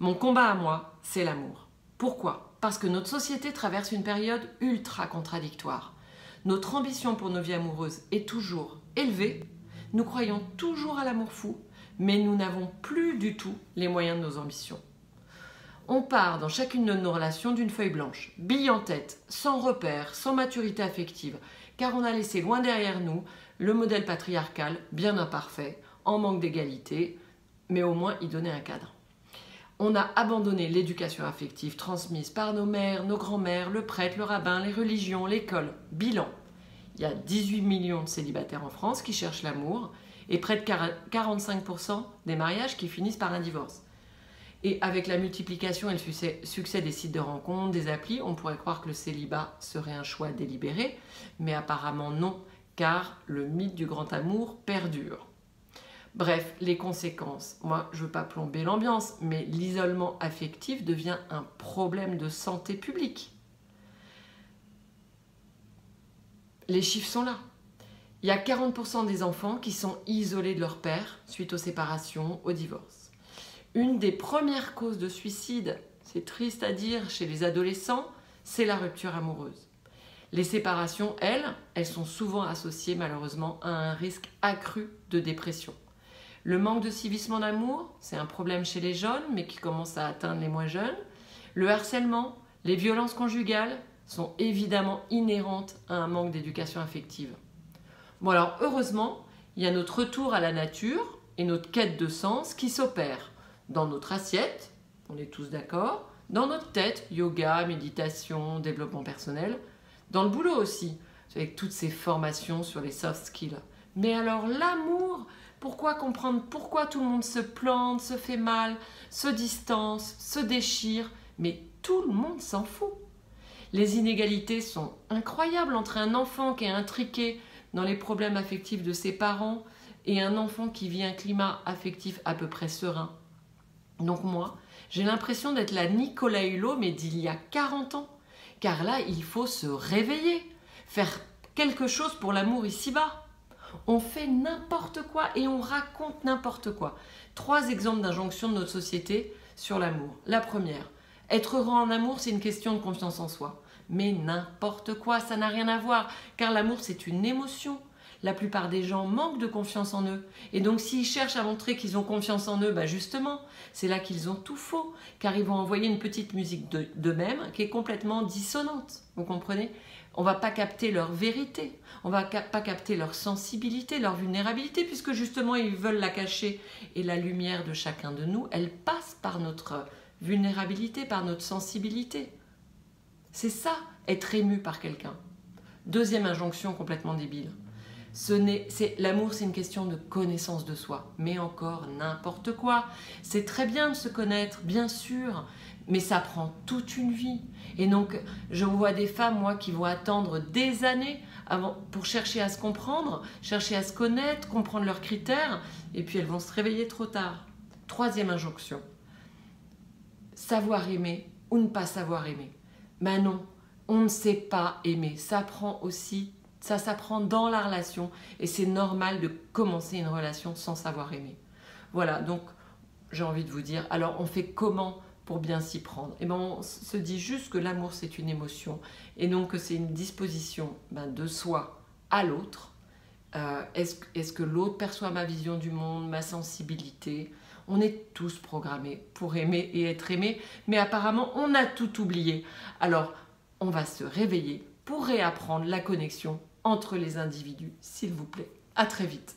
Mon combat à moi, c'est l'amour. Pourquoi? Parce que notre société traverse une période ultra contradictoire. Notre ambition pour nos vies amoureuses est toujours élevée, nous croyons toujours à l'amour fou, mais nous n'avons plus du tout les moyens de nos ambitions. On part dans chacune de nos relations d'une feuille blanche, bille en tête, sans repère, sans maturité affective, car on a laissé loin derrière nous le modèle patriarcal, bien imparfait, en manque d'égalité, mais au moins y donner un cadre. On a abandonné l'éducation affective transmise par nos mères, nos grands-mères, le prêtre, le rabbin, les religions, l'école. Bilan, il y a 18 millions de célibataires en France qui cherchent l'amour et près de 45% des mariages qui finissent par un divorce. Et avec la multiplication et le succès des sites de rencontres, des applis, on pourrait croire que le célibat serait un choix délibéré, mais apparemment non, car le mythe du grand amour perdure. Bref, les conséquences. Moi, je ne veux pas plomber l'ambiance, mais l'isolement affectif devient un problème de santé publique. Les chiffres sont là. Il y a 40% des enfants qui sont isolés de leur père suite aux séparations, au divorce. Une des premières causes de suicide, c'est triste à dire, chez les adolescents, c'est la rupture amoureuse. Les séparations, elles sont souvent associées malheureusement à un risque accru de dépression. Le manque de civisme en amour, c'est un problème chez les jeunes, mais qui commence à atteindre les moins jeunes. Le harcèlement, les violences conjugales sont évidemment inhérentes à un manque d'éducation affective. Bon alors, heureusement, il y a notre retour à la nature et notre quête de sens qui s'opèrent dans notre assiette, on est tous d'accord, dans notre tête, yoga, méditation, développement personnel, dans le boulot aussi, avec toutes ces formations sur les soft skills. Mais alors l'amour, pourquoi comprendre pourquoi tout le monde se plante, se fait mal, se distance, se déchire, mais tout le monde s'en fout. Les inégalités sont incroyables entre un enfant qui est intriqué dans les problèmes affectifs de ses parents et un enfant qui vit un climat affectif à peu près serein. Donc moi, j'ai l'impression d'être la Nicolas Hulot, mais d'il y a 40 ans. Car là, il faut se réveiller, faire quelque chose pour l'amour ici-bas. On fait n'importe quoi et on raconte n'importe quoi. 3 exemples d'injonctions de notre société sur l'amour. La première, être heureux en amour, c'est une question de confiance en soi. Mais n'importe quoi, ça n'a rien à voir, car l'amour, c'est une émotion. La plupart des gens manquent de confiance en eux. Et donc, s'ils cherchent à montrer qu'ils ont confiance en eux, justement, c'est là qu'ils ont tout faux, car ils vont envoyer une petite musique d'eux-mêmes qui est complètement dissonante. Vous comprenez? On ne va pas capter leur vérité, on ne va pas capter leur sensibilité, leur vulnérabilité, puisque justement, ils veulent la cacher. Et la lumière de chacun de nous, elle passe par notre vulnérabilité, par notre sensibilité. C'est ça, être ému par quelqu'un. Deuxième injonction complètement débile. L'amour, c'est une question de connaissance de soi. Mais encore n'importe quoi. C'est très bien de se connaître, bien sûr, mais ça prend toute une vie. Et donc, je vois des femmes, moi, qui vont attendre des années pour chercher à se comprendre, chercher à se connaître, comprendre leurs critères, et puis elles vont se réveiller trop tard. Troisième injonction. Savoir aimer ou ne pas savoir aimer. Ben non, on ne sait pas aimer. Ça s'apprend dans la relation et c'est normal de commencer une relation sans savoir aimer. Voilà, donc j'ai envie de vous dire, alors on fait comment pour bien s'y prendre? Eh ben, on se dit juste que l'amour c'est une émotion et donc que c'est une disposition de soi à l'autre. Est-ce que l'autre perçoit ma vision du monde, ma sensibilité? On est tous programmés pour aimer et être aimés, mais apparemment on a tout oublié. Alors on va se réveiller pour réapprendre la connexion entre les individus, s'il vous plaît. À très vite.